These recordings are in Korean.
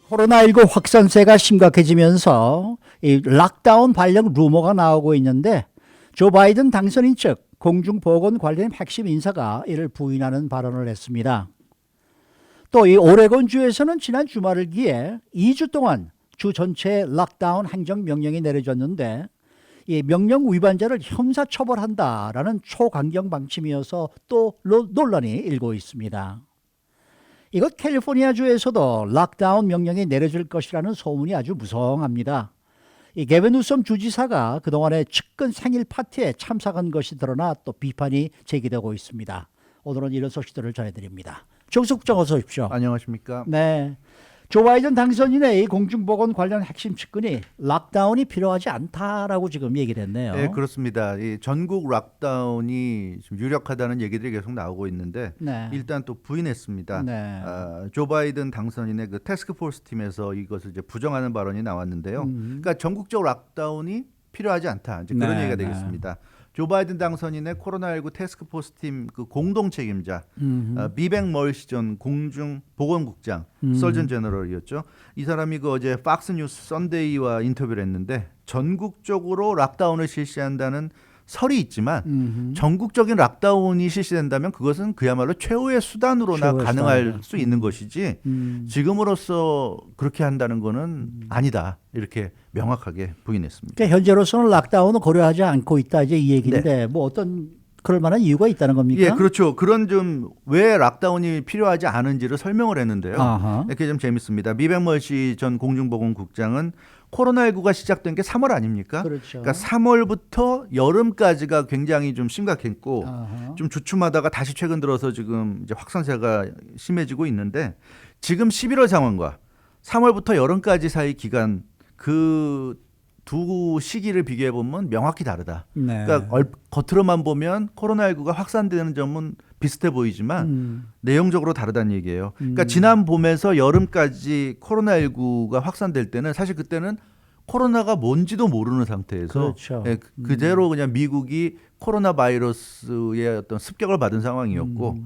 코로나19 확산세가 심각해지면서 이 락다운 발령 루머가 나오고 있는데 조 바이든 당선인 측 공중보건 관련 핵심 인사가 이를 부인하는 발언을 했습니다. 또 이 오레곤주에서는 지난 주말을 기해 2주 동안 주 전체에 락다운 행정명령이 내려졌는데 이 명령 위반자를 형사처벌한다라는 초강경 방침이어서 또 논란이 일고 있습니다. 이것 캘리포니아주에서도 락다운 명령이 내려질 것이라는 소문이 아주 무성합니다. 이 게빈 뉴섬 주지사가 그동안의 측근 생일 파티에 참석한 것이 드러나 또 비판이 제기되고 있습니다. 오늘은 이런 소식들을 전해드립니다. 정숙정 어서 오십시오. 안녕하십니까? 네. 조 바이든 당선인의 이 공중보건 관련 핵심 측근이 락다운이 필요하지 않다라고 지금 얘기를 했네요. 네, 그렇습니다. 이 전국 락다운이 좀 유력하다는 얘기들이 계속 나오고 있는데 네. 일단 또 부인했습니다. 네. 조 바이든 당선인의 그 태스크포스 팀에서 이것을 이제 부정하는 발언이 나왔는데요. 그러니까 전국적 락다운이 필요하지 않다. 이제 그런 네, 얘기가 네. 되겠습니다. 조 바이든 당선인의 코로나19 태스크포스 팀 그 공동 책임자 비백 멀시 전 공중보건국장 서전 제너럴이었죠. 이 사람이 그 어제 팍스뉴스 선데이와 인터뷰를 했는데 전국적으로 락다운을 실시한다는 설이 있지만 전국적인 락다운이 실시된다면 그것은 그야말로 최후의 수단으로나 최후의 가능할 수단이다. 수 있는 것이지 지금으로서 그렇게 한다는 거는 아니다. 이렇게 명확하게 부인했습니다. 그러니까 현재로서는 락다운은 고려하지 않고 있다 이제 이 얘기인데 뭐 어떤 그럴 만한 이유가 있다는 겁니까? 예, 그렇죠. 그런 좀 왜 락다운이 필요하지 않은지를 설명을 했는데요. 아하. 이렇게 좀 재밌습니다. 미백멀시 전 공중보건국장은 코로나19가 시작된 게 3월 아닙니까? 그렇죠. 그러니까 3월부터 여름까지가 굉장히 좀 심각했고 아하. 좀 주춤하다가 다시 최근 들어서 지금 이제 확산세가 심해지고 있는데 지금 11월 상황과 3월부터 여름까지 사이 기간 그 두 시기를 비교해 보면 명확히 다르다. 네. 그러니까 겉으로만 보면 코로나19가 확산되는 점은 비슷해 보이지만 내용적으로 다르다는 얘기예요. 그러니까 지난 봄에서 여름까지 코로나19가 확산될 때는 사실 그때는 코로나가 뭔지도 모르는 상태에서 그렇죠. 예, 그대로 그냥 미국이 코로나 바이러스의 어떤 습격을 받은 상황이었고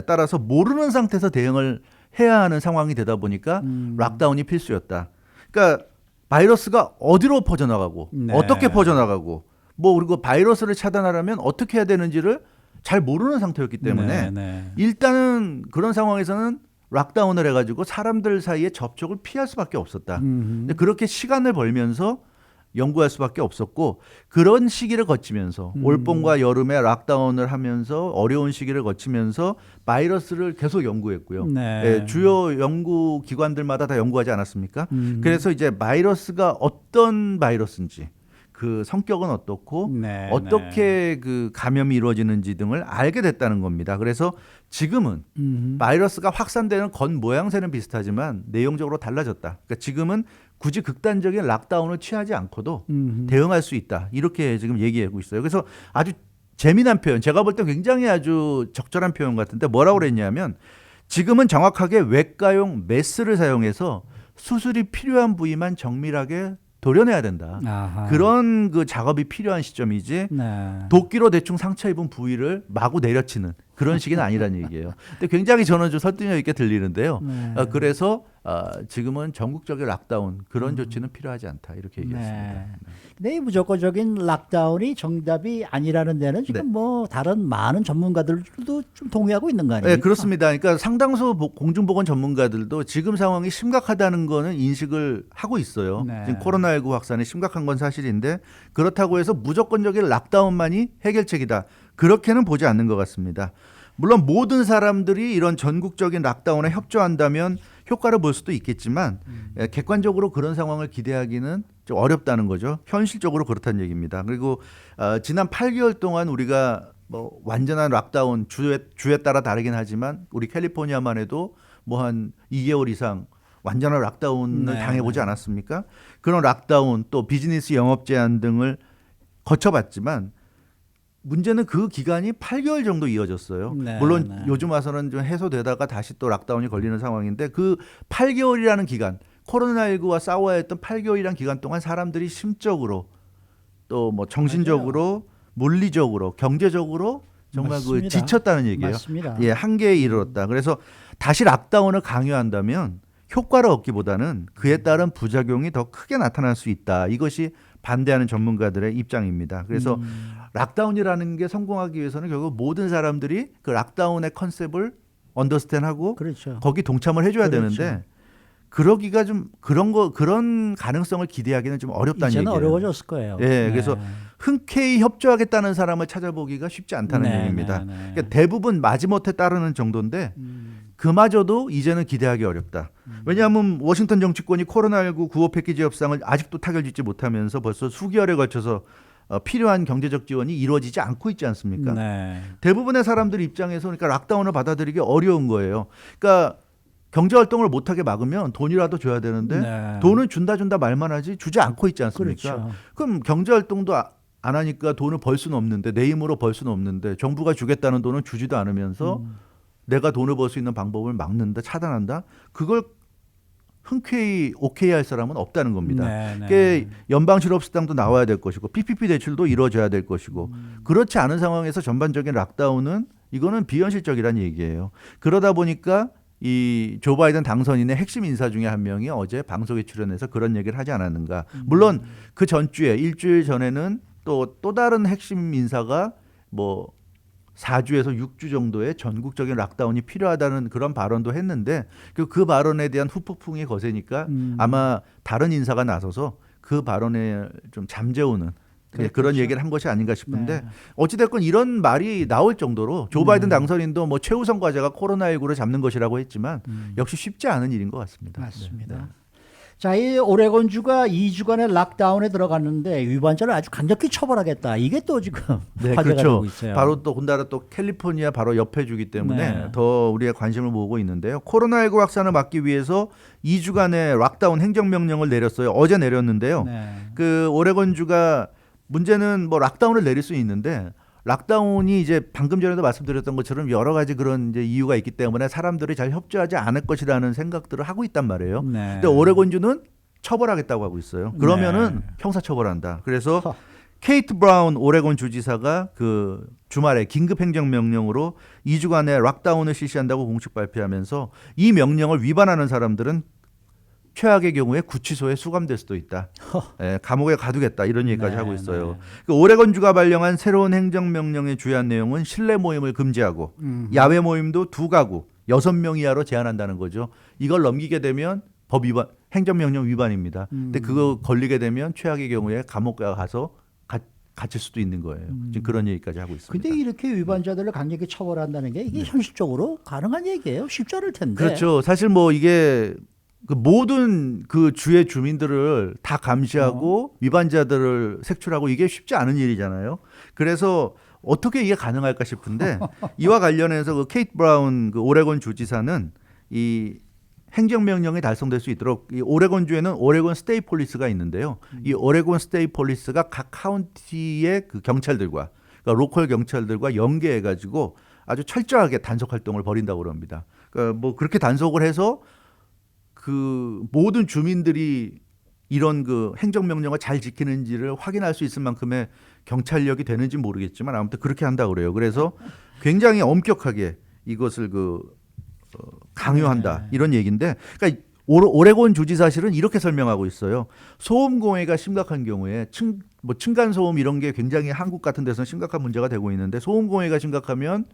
따라서 모르는 상태에서 대응을 해야 하는 상황이 되다 보니까 락다운이 필수였다. 그러니까 바이러스가 어디로 퍼져나가고 네. 어떻게 퍼져나가고 뭐 그리고 바이러스를 차단하려면 어떻게 해야 되는지를 잘 모르는 상태였기 때문에 네. 일단은 그런 상황에서는 락다운을 해가지고 사람들 사이에 접촉을 피할 수밖에 없었다. 근데 그렇게 시간을 벌면서 연구할 수밖에 없었고 그런 시기를 거치면서 올봄과 여름에 락다운을 하면서 어려운 시기를 거치면서 바이러스를 계속 연구했고요. 네. 예, 주요 연구 기관들마다 다 연구하지 않았습니까? 그래서 이제 바이러스가 어떤 바이러스인지 그 성격은 어떻고 네, 어떻게 그 감염이 이루어지는지 등을 알게 됐다는 겁니다. 그래서 지금은 바이러스가 확산되는 건 모양새는 비슷하지만 내용적으로 달라졌다. 그러니까 지금은 굳이 극단적인 락다운을 취하지 않고도 대응할 수 있다. 이렇게 지금 얘기하고 있어요. 그래서 아주 재미난 표현, 제가 볼 때 굉장히 아주 적절한 표현 같은데 뭐라고 그랬냐면 지금은 정확하게 외과용 메스를 사용해서 수술이 필요한 부위만 정밀하게 도려내야 된다. 아하. 그런 그 작업이 필요한 시점이지 네. 도끼로 대충 상처 입은 부위를 마구 내려치는 그런 식은 아니라는 얘기예요. 근데 굉장히 저는 좀 설득력 있게 들리는데요. 네. 그래서 지금은 전국적인 락다운 그런 조치는 필요하지 않다 이렇게 얘기했습니다. 네. 근데 이 무조건적인 락다운이 정답이 아니라는 데는 지금 네. 뭐 다른 많은 전문가들도 좀 동의하고 있는 거 아닙니까? 네, 그렇습니다. 그러니까 상당수 공중보건 전문가들도 지금 상황이 심각하다는 거는 인식을 하고 있어요. 네. 지금 코로나19 확산이 심각한 건 사실인데 그렇다고 해서 무조건적인 락다운만이 해결책이다. 그렇게는 보지 않는 것 같습니다. 물론 모든 사람들이 이런 전국적인 락다운에 협조한다면 효과를 볼 수도 있겠지만 객관적으로 그런 상황을 기대하기는 좀 어렵다는 거죠. 현실적으로 그렇다는 얘기입니다. 그리고 지난 8개월 동안 우리가 뭐 완전한 락다운 주에 따라 다르긴 하지만 우리 캘리포니아만 해도 뭐 한 2개월 이상 완전한 락다운을 네, 당해보지 않았습니까? 그런 락다운 또 비즈니스 영업 제한 등을 거쳐봤지만 문제는 그 기간이 8개월 정도 이어졌어요. 네, 물론 네. 요즘 와서는 좀 해소되다가 다시 또 락다운이 걸리는 상황인데 그 8개월이라는 기간, 코로나19와 싸워야 했던 8개월이라는 기간 동안 사람들이 심적으로 또 뭐 정신적으로 물리적으로 경제적으로 정말 맞습니다. 그 지쳤다는 얘기예요. 맞습니다. 예, 한계에 이르렀다. 그래서 다시 락다운을 강요한다면 효과를 얻기보다는 그에 따른 부작용이 더 크게 나타날 수 있다. 이것이 반대하는 전문가들의 입장입니다. 그래서 락다운이라는 게 성공하기 위해서는 결국 모든 사람들이 그 락다운의 컨셉을 언더스탠하고 그렇죠. 거기 동참을 해줘야 그렇죠. 되는데 그러기가 좀 그런 가능성을 기대하기는 좀 어렵다는 이제는 얘기예요. 어려워졌을 거예요. 예, 그래서 흔쾌히 협조하겠다는 사람을 찾아보기가 쉽지 않다는 네, 얘기입니다. 네, 네. 그러니까 대부분 마지못해 따르는 정도인데 그마저도 이제는 기대하기 어렵다. 왜냐하면 워싱턴 정치권이 코로나19 구호 패키지 협상을 아직도 타결짓지 못하면서 벌써 수개월에 걸쳐서 필요한 경제적 지원이 이루어지지 않고 있지 않습니까? 네. 대부분의 사람들 입장에서 그러니까 락다운을 받아들이기 어려운 거예요. 그러니까 경제 활동을 못하게 막으면 돈이라도 줘야 되는데 네. 돈은 준다 말만 하지 주지 않고 있지 않습니까? 그렇죠. 그럼 경제 활동도 안 하니까 돈을 벌 수는 없는데 내 힘으로 벌 수는 없는데 정부가 주겠다는 돈은 주지도 않으면서 내가 돈을 벌 수 있는 방법을 막는다, 차단한다. 그걸 흔쾌히 오케이 할 사람은 없다는 겁니다. 네, 네. 그게 연방실업수당도 나와야 될 것이고 PPP 대출도 이루어져야 될 것이고 그렇지 않은 상황에서 전반적인 락다운은 이거는 비현실적이라는 얘기예요. 그러다 보니까 이 조 바이든 당선인의 핵심 인사 중에 한 명이 어제 방송에 출연해서 그런 얘기를 하지 않았는가. 물론 그 전주에 일주일 전에는 또 다른 핵심 인사가 뭐 4주에서 6주 정도의 전국적인 락다운이 필요하다는 그런 발언도 했는데 그 발언에 대한 후폭풍이 거세니까 아마 다른 인사가 나서서 그 발언에 좀 잠재우는 그런 그렇죠. 얘기를 한 것이 아닌가 싶은데 네. 어찌됐건 이런 말이 나올 정도로 조 바이든 당선인도 뭐 최우선 과제가 코로나19를 잡는 것이라고 했지만 역시 쉽지 않은 일인 것 같습니다. 맞습니다. 네. 자, 이 오레곤주가 2주간의 락다운에 들어갔는데 위반자를 아주 강력히 처벌하겠다. 이게 또 지금 네, 화제가 그렇죠. 되고 있어요. 바로 또 군다라 또 캘리포니아 바로 옆에 주기 때문에 네. 더 우리의 관심을 모으고 있는데요. 코로나19 확산을 막기 위해서 2주간의 락다운 행정명령을 내렸어요. 어제 내렸는데요. 네. 그 오레곤주가 문제는 뭐 락다운을 내릴 수 있는데 락다운이 이제 방금 전에도 말씀드렸던 것처럼 여러 가지 그런 이제 이유가 있기 때문에 사람들이 잘 협조하지 않을 것이라는 생각들을 하고 있단 말이에요. 네. 근데 오레곤주는 처벌하겠다고 하고 있어요. 그러면은 네. 형사처벌한다. 그래서 케이트 브라운 오레곤 주지사가 그 주말에 긴급 행정명령으로 2주간의 락다운을 실시한다고 공식 발표하면서 이 명령을 위반하는 사람들은 최악의 경우에 구치소에 수감될 수도 있다. 예, 감옥에 가두겠다 이런 얘기까지 네, 하고 있어요. 네. 그 오레곤주가 발령한 새로운 행정명령의 주요한 내용은 실내 모임을 금지하고 야외 모임도 2가구 6명 이하로 제한한다는 거죠. 이걸 넘기게 되면 법 위반, 행정명령 위반입니다. 근데 그거 걸리게 되면 최악의 경우에 감옥에 가서 갇힐 수도 있는 거예요. 지금 그런 얘기까지 하고 있습니다. 근데 이렇게 위반자들을 강력히 처벌한다는 게 이게 현실적으로 가능한 얘기예요? 쉽지 않을 텐데. 그렇죠. 사실 뭐 이게 그 모든 그 주의 주민들을 다 감시하고 위반자들을 색출하고 이게 쉽지 않은 일이잖아요. 그래서 어떻게 이게 가능할까 싶은데 이와 관련해서 그 케이트 브라운 그 오레곤 주지사는 이 행정명령이 달성될 수 있도록 이 오레곤주에는 오레곤 스테이트 폴리스가 있는데요. 이 오레곤 스테이트 폴리스가 각 카운티의 그 경찰들과 그러니까 로컬 경찰들과 연계해가지고 아주 철저하게 단속 활동을 벌인다고 그럽니다. 그러니까 뭐 그렇게 단속을 해서 그 모든 주민들이 이런 그 행정명령을 잘 지키는지를 확인할 수 있을 만큼의 경찰력이 되는지 모르겠지만 아무튼 그렇게 한다고 그래요. 그래서 굉장히 엄격하게 이것을 강요한다 이런 얘기인데, 그러니까 오레곤 주지사실은 이렇게 설명하고 있어요. 소음 공해가 심각한 경우에 층간 소음 이런 게 굉장히 한국 같은 데서는 심각한 문제가 되고 있는데 소음 공해가 심각하면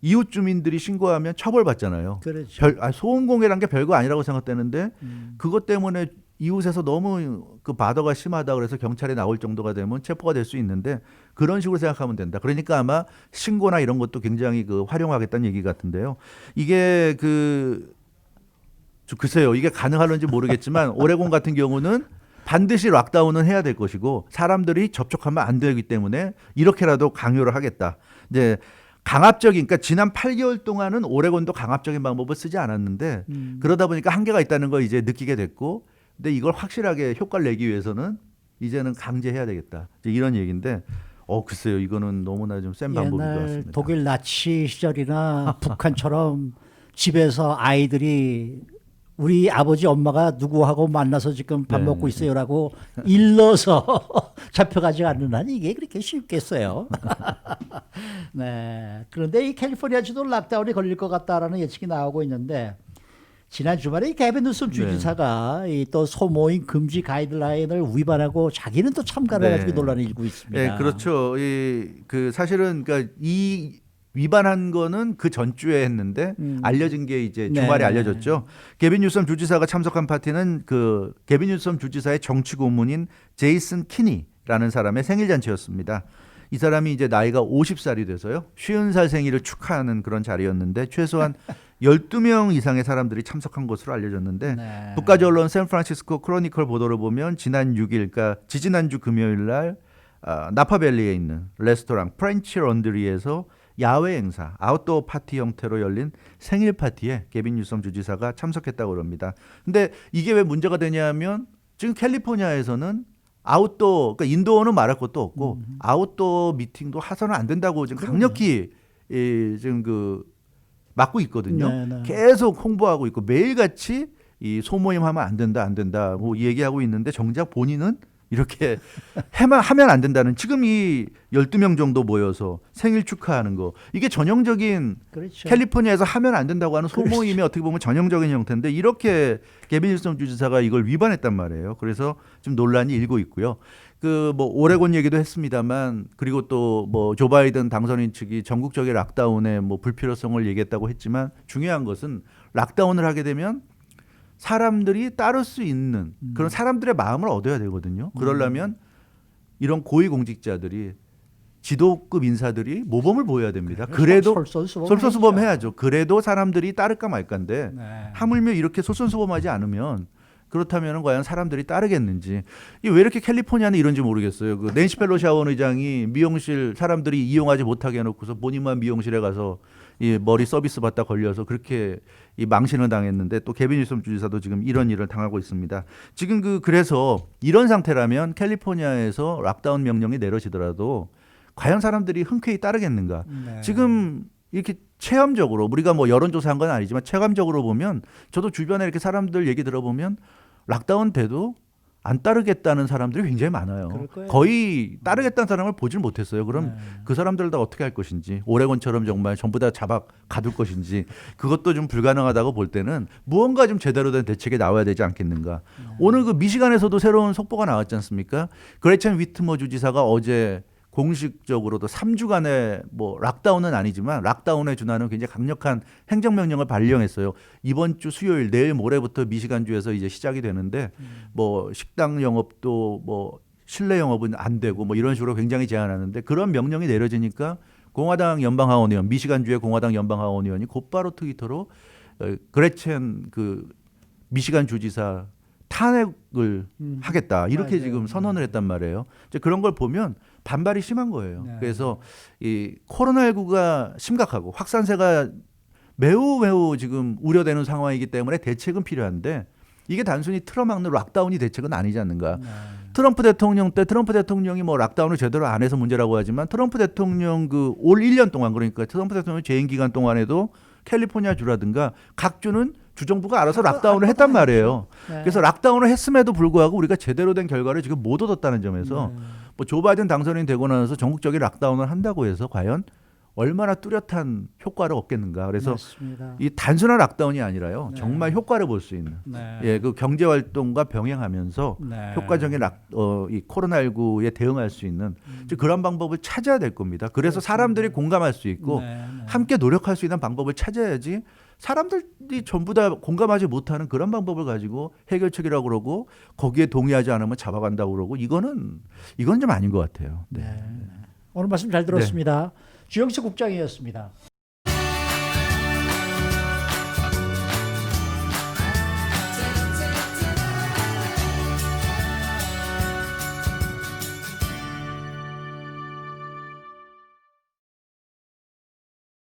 이웃 주민들이 신고하면 처벌받잖아요. 그렇죠. 소음 공해란 게 별거 아니라고 생각되는데 그것 때문에 이웃에서 너무 그 바더가 심하다 그래서 경찰에 나올 정도가 되면 체포가 될 수 있는데 그런 식으로 생각하면 된다. 그러니까 아마 신고나 이런 것도 굉장히 활용하겠다는 얘기 같은데요. 이게 글쎄요. 이게 가능할런지 모르겠지만 오레곤 같은 경우는 반드시 락다운은 해야 될 것이고 사람들이 접촉하면 안 되기 때문에 이렇게라도 강요를 하겠다. 이제 강압적인, 그러니까 지난 8개월 동안은 오레곤도 강압적인 방법을 쓰지 않았는데 그러다 보니까 한계가 있다는 걸 이제 느끼게 됐고, 근데 이걸 확실하게 효과를 내기 위해서는 이제는 강제해야 되겠다. 이제 이런 얘기인데, 글쎄요, 이거는 너무나 좀 센 방법인 것 옛날 같습니다. 독일 나치 시절이나 북한처럼 집에서 아이들이 우리 아버지 엄마가 누구하고 만나서 지금 밥 네. 먹고 있어요라고 일러서 잡혀가지 않는 한 이게 그렇게 쉽겠어요. 네. 그런데 이 캘리포니아주도 락다운이 걸릴 것 같다라는 예측이 나오고 있는데, 지난 주말에 개빈 뉴섬 주지사가 이 또 소모임 금지 가이드라인을 위반하고 자기는 또 참가를 네. 해가지고 논란이 일고 있습니다. 네, 그렇죠. 그 사실은 그러니까 이 위반한 거는 그 전주에 했는데 알려진 게 이제 주말에 네. 알려졌죠. 개빈 뉴섬 주지사가 참석한 파티는 그 개빈 뉴섬 주지사의 정치 고문인 제이슨 키니라는 사람의 생일 잔치였습니다. 이 사람이 이제 나이가 50살이 돼서요. 50살 생일을 축하하는 그런 자리였는데 최소한 12명 이상의 사람들이 참석한 것으로 알려졌는데 네. 국가적 언론 샌프란시스코 크로니컬 보도를 보면 지난 6일, 그러니까 지지난주 금요일 날 나파밸리에 있는 레스토랑 프렌치 런드리에서 야외 행사, 아웃도어 파티 형태로 열린 생일 파티에 개빈 뉴섬 주지사가 참석했다고 합니다. 근데 이게 왜 문제가 되냐면 지금 캘리포니아에서는 아웃도어, 그러니까 인도어는 말할 것도 없고 아웃도어 미팅도 하서는 안 된다고 지금 강력히 지금 그 막고 있거든요. 네, 네. 계속 홍보하고 있고 매일같이 이 소모임 하면 안 된다 뭐 얘기하고 있는데 정작 본인은 이렇게 하면 안 된다는, 지금 이 12명 정도 모여서 생일 축하하는 거, 이게 전형적인 그렇죠. 캘리포니아에서 하면 안 된다고 하는 소모임이 어떻게 보면 전형적인 형태인데 이렇게 개빈 뉴섬 주지사가 이걸 위반했단 말이에요. 그래서 좀 논란이 일고 있고요. 그 뭐 오레곤 얘기도 했습니다만, 그리고 또 뭐 조 바이든 당선인 측이 전국적인 락다운의 뭐 불필요성을 얘기했다고 했지만 중요한 것은 락다운을 하게 되면 사람들이 따를 수 있는 그런 사람들의 마음을 얻어야 되거든요. 그러려면 이런 고위공직자들이, 지도급 인사들이 모범을 보여야 됩니다. 그래도 솔선수범해야죠. 그래도 사람들이 따를까 말까인데 네. 하물며 이렇게 솔선수범하지 않으면, 그렇다면 과연 사람들이 따르겠는지. 이게 왜 이렇게 캘리포니아는 이런지 모르겠어요. 그 낸시 펠로시 하원 의장이 미용실 사람들이 이용하지 못하게 해놓고서 본인만 미용실에 가서 이 머리 서비스 받다 걸려서 그렇게 이 망신을 당했는데, 또 개빈 뉴섬 주지사도 지금 이런 일을 당하고 있습니다. 지금 그래서 이런 상태라면 캘리포니아에서 락다운 명령이 내려지더라도 과연 사람들이 흔쾌히 따르겠는가? 네. 지금 이렇게 체험적으로, 우리가 뭐 여론조사한 건 아니지만 체감적으로 보면, 저도 주변에 이렇게 사람들 얘기 들어보면 락다운 돼도 안 따르겠다는 사람들이 굉장히 많아요. 그럴 거예요. 거의 따르겠다는 사람을 보질 못했어요. 그럼 네. 그 사람들 다 어떻게 할 것인지, 오레곤처럼 정말 전부 다 잡아 가둘 것인지, 그것도 좀 불가능하다고 볼 때는 무언가 좀 제대로 된 대책이 나와야 되지 않겠는가. 오늘 그 미시간에서도 새로운 속보가 나왔지 않습니까? 그레첸 위트머 주지사가 어제 공식적으로도 3주간의 뭐 락다운은 아니지만 락다운에 준하는 굉장히 강력한 행정명령을 발령했어요. 이번 주 수요일, 내일 모레부터 미시간주에서 이제 시작이 되는데 뭐 식당 영업도 뭐 실내 영업은 안 되고 뭐 이런 식으로 굉장히 제한하는데, 그런 명령이 내려지니까 공화당 연방하원의원, 미시간주의 공화당 연방하원의원이 곧바로 트위터로 그레첸 그 미시간 주지사 탄핵을 하겠다 이렇게 맞아요. 지금 선언을 했단 말이에요. 이제 그런 걸 보면 반발이 심한 거예요. 네. 그래서 이 코로나19가 심각하고 확산세가 매우 지금 우려되는 상황이기 때문에 대책은 필요한데, 이게 단순히 틀어막는 락다운이 대책은 아니지 않는가. 네. 트럼프 대통령 때 트럼프 대통령이 뭐 락다운을 제대로 안 해서 문제라고 하지만, 트럼프 대통령 그 올 1년 동안, 그러니까 트럼프 대통령 재임 기간 동안에도 캘리포니아 주라든가 각 주는 주정부가 알아서 락다운을 했단 말이에요. 네. 그래서 락다운을 했음에도 불구하고 우리가 제대로 된 결과를 지금 못 얻었다는 점에서 뭐 조 바이든 당선인이 되고 나서 전국적인 락다운을 한다고 해서 과연 얼마나 뚜렷한 효과를 얻겠는가. 그래서 맞습니다. 이 단순한 락다운이 아니라요. 네. 정말 효과를 볼 수 있는 네. 그 경제 활동과 병행하면서 네. 효과적인 이 코로나19에 대응할 수 있는 즉 그런 방법을 찾아야 될 겁니다. 그래서 사람들이 공감할 수 있고 네, 네. 함께 노력할 수 있는 방법을 찾아야지, 사람들이 전부 다 공감하지 못하는 그런 방법을 가지고 해결책이라고 그러고 거기에 동의하지 않으면 잡아간다고 그러고, 이건 좀 아닌 것 같아요. 네. 오늘 말씀 잘 들었습니다. 주영수 국장이었습니다.